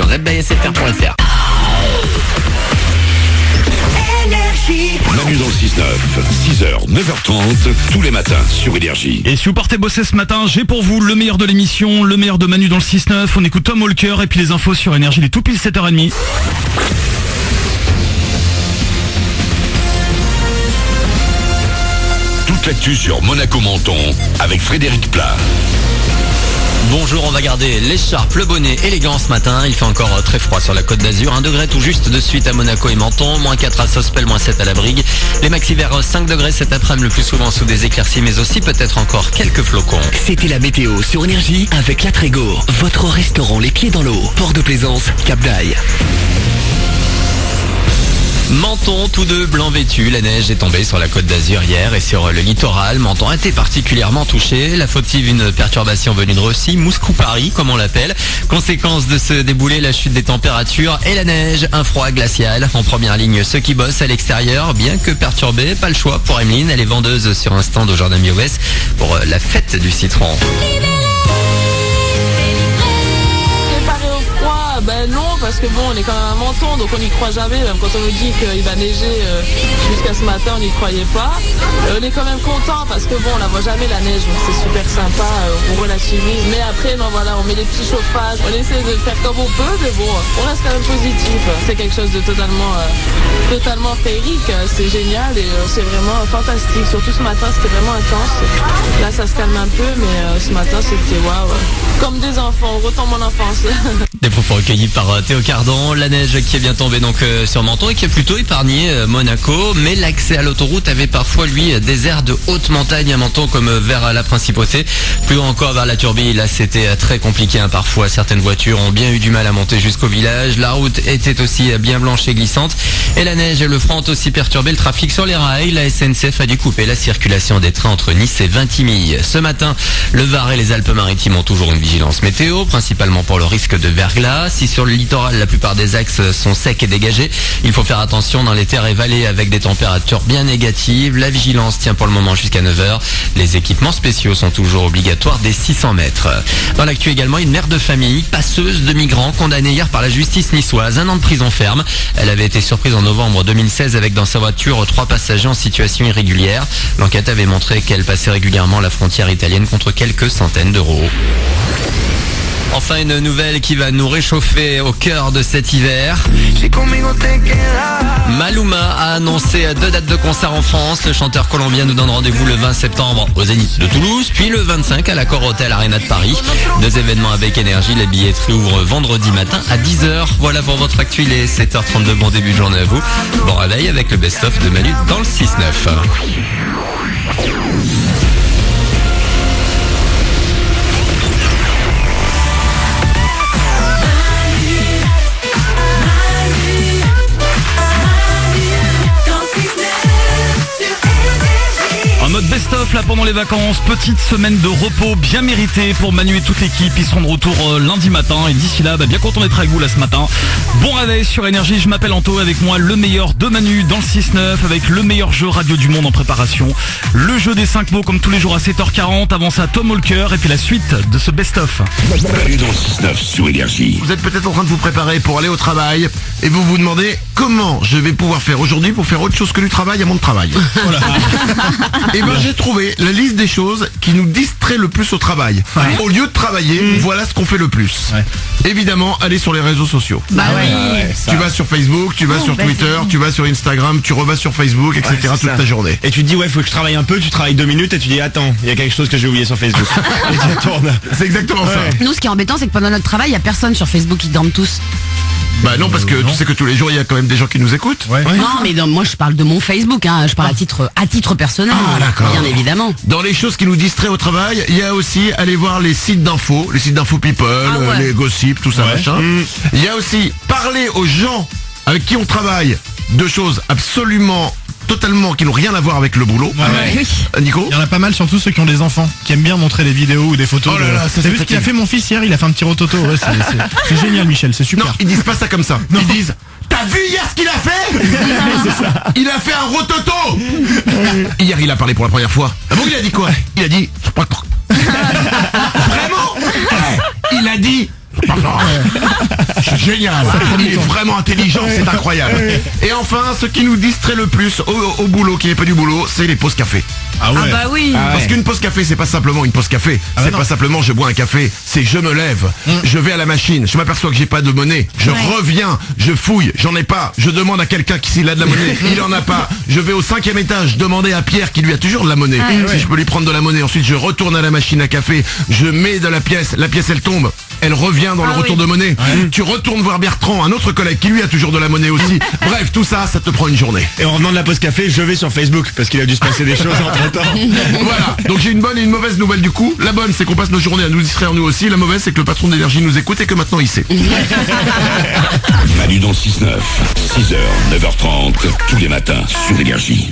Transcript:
redbySFR.fr. Manu dans le 6-9, 6h, 9h30, tous les matins sur Énergie. Et si vous partez bosser ce matin, j'ai pour vous le meilleur de l'émission, le meilleur de Manu dans le 6-9. On écoute Tom Walker et puis les infos sur Énergie, les tout pile 7h30. Toute l'actu sur Monaco-Menton avec Frédéric Plat. Bonjour, on va garder l'écharpe, le bonnet élégant ce matin. Il fait encore très froid sur la Côte d'Azur. 1 degré tout juste de suite à Monaco et Menton. -4 à Sospel, -7 à la Brigue. Les maxi vers 5 degrés cet après-midi, le plus souvent sous des éclaircies, mais aussi peut-être encore quelques flocons. C'était la météo sur Énergie avec La Trégo. Votre restaurant les pieds dans l'eau. Port de Plaisance, Cap d'Aille. Menton, tous deux blancs vêtus. La neige est tombée sur la Côte d'Azur hier et sur le littoral. Menton a été particulièrement touché. La fautive, une perturbation venue de Russie, Moscou-Paris, comme on l'appelle. Conséquence de ce déboulé, la chute des températures et la neige, un froid glacial. En première ligne, ceux qui bossent à l'extérieur, bien que perturbés, pas le choix pour Emeline. Elle est vendeuse sur un stand au Jardin Miowès pour la fête du citron. Ben non, parce que bon, on est quand même à Menton, donc on n'y croit jamais. Même quand on nous dit qu'il va neiger jusqu'à ce matin, on n'y croyait pas. On est quand même content parce que bon, on la voit jamais la neige, donc c'est super sympa, on relativise. Mais après, non voilà, on met les petits chauffages, on essaie de faire comme on peut, mais bon, on reste quand même positif. C'est quelque chose de totalement féerique, c'est génial et c'est vraiment fantastique. Surtout ce matin, c'était vraiment intense. Là, ça se calme un peu, mais ce matin, c'était waouh. Comme des enfants, on retombe en enfance. Des propos recueillis par Théo Cardon. La neige qui est bien tombée donc sur Menton et qui a plutôt épargné Monaco. Mais l'accès à l'autoroute avait parfois, lui, des aires de haute montagne à Menton comme vers la Principauté. Plus haut encore vers la Turbie, là c'était très compliqué. Parfois, certaines voitures ont bien eu du mal à monter jusqu'au village. La route était aussi bien blanche et glissante. Et la neige et le froid ont aussi perturbé le trafic sur les rails. La SNCF a dû couper la circulation des trains entre Nice et Vintimille. Ce matin, le Var et les Alpes-Maritimes ont toujours une vigilance météo, principalement pour le risque de verglas. Si sur le littoral, la plupart des axes sont secs et dégagés, il faut faire attention dans les terres et vallées avec des températures bien négatives. La vigilance tient pour le moment jusqu'à 9h. Les équipements spéciaux sont toujours obligatoires dès 600 mètres. Dans l'actu également, une mère de famille, passeuse de migrants, condamnée hier par la justice niçoise. 1 an de prison ferme. Elle avait été surprise en novembre 2016 avec dans sa voiture 3 passagers en situation irrégulière. L'enquête avait montré qu'elle passait régulièrement la frontière italienne contre quelques centaines d'euros. Enfin, une nouvelle qui va nous réchauffer au cœur de cet hiver. Maluma a annoncé 2 dates de concert en France. Le chanteur colombien nous donne rendez-vous le 20 septembre au Zénith de Toulouse, puis le 25 à l'Accor Hotel Arena de Paris. 2 événements avec Énergie. La billetterie ouvre vendredi matin à 10h. Voilà pour votre actu, il est 7h32. Bon début de journée à vous. Bon réveil avec le best-of de Manu dans le 6-9. En mode best-of là pendant les vacances, petite semaine de repos bien méritée pour Manu et toute l'équipe. Ils seront de retour lundi matin et d'ici là, bien content d'être avec vous là ce matin. Bon réveil sur Énergie, je m'appelle Anto, avec moi le meilleur de Manu dans le 6-9 avec le meilleur jeu radio du monde en préparation. Le jeu des 5 mots comme tous les jours à 7h40, avant ça Tom Walker et puis la suite de ce best-of. Manu dans le 6-9 sur Énergie. Vous êtes peut-être en train de vous préparer pour aller au travail et vous vous demandez comment je vais pouvoir faire aujourd'hui pour faire autre chose que du travail à mon travail. Voilà. Et ben j'ai trouvé la liste des choses qui nous distraient le plus au travail. Ouais. Au lieu de travailler, voilà ce qu'on fait le plus. Ouais. Évidemment, aller sur les réseaux sociaux. Bah oui. Tu vas sur Facebook, tu vas sur Twitter, tu vas sur Instagram, tu revas sur Facebook, etc. toute ta journée. Et tu te dis ouais, faut que je travaille un peu, tu travailles 2 minutes et tu dis attends, il y a quelque chose que j'ai oublié sur Facebook. Et tu retournes. C'est exactement ça. Nous, ce qui est embêtant, c'est que pendant notre travail, il y a personne sur Facebook, ils dorment tous. Bah non, parce que tu sais que tous les jours il y a quand même des gens qui nous écoutent. Ouais. Non, mais moi je parle de mon Facebook, je parle à titre personnel, bien évidemment. Dans les choses qui nous distraient au travail, il y a aussi aller voir les sites d'infos people, les gossips, tout ça machin. Il y a aussi parler aux gens avec qui on travaille de choses absolument totalement qui n'ont rien à voir avec le boulot. Nico, il y en a pas mal, surtout ceux qui ont des enfants, qui aiment bien montrer des vidéos ou des photos. Oh là là, t'as vu ce qu'il a fait mon fils hier? Il a fait un petit rototo. Ouais, c'est génial, Michel, c'est super. Non, ils disent pas ça comme ça. Non. Ils disent t'as vu hier ce qu'il a fait? C'est ça. Il a fait un rototo. Hier il a parlé pour la première fois. Ah bon, il a dit quoi? Il a dit vraiment? Il a dit C'est génial. Il est vraiment intelligent, c'est incroyable. Et enfin, ce qui nous distrait le plus au boulot, qui n'est pas du boulot, c'est les pauses café. Ah ouais. Ah bah oui. Parce qu'une pause café, c'est pas simplement une pause café. C'est pas simplement je bois un café. C'est je me lève, je vais à la machine, je m'aperçois que j'ai pas de monnaie, je reviens, je fouille, j'en ai pas, je demande à quelqu'un s'il a de la monnaie, il en a pas. Je vais au 5e étage demander à Pierre qui lui a toujours de la monnaie, si je peux lui prendre de la monnaie. Ensuite je retourne à la machine à café, je mets de la pièce elle tombe, elle revient dans le retour de monnaie. Tu retournes voir Bertrand, un autre collègue qui lui a toujours de la monnaie aussi. Bref, tout ça, ça te prend une journée. Et en revenant de la pause café, je vais sur Facebook parce qu'il a dû se passer des choses entre temps. Voilà, donc j'ai une bonne et une mauvaise nouvelle du coup. La bonne, c'est qu'on passe nos journées à nous distraire nous aussi. La mauvaise, c'est que le patron d'énergie nous écoute et que maintenant il sait. Manu dans le 6-9, 6h, 9h30, tous les matins sur Énergie.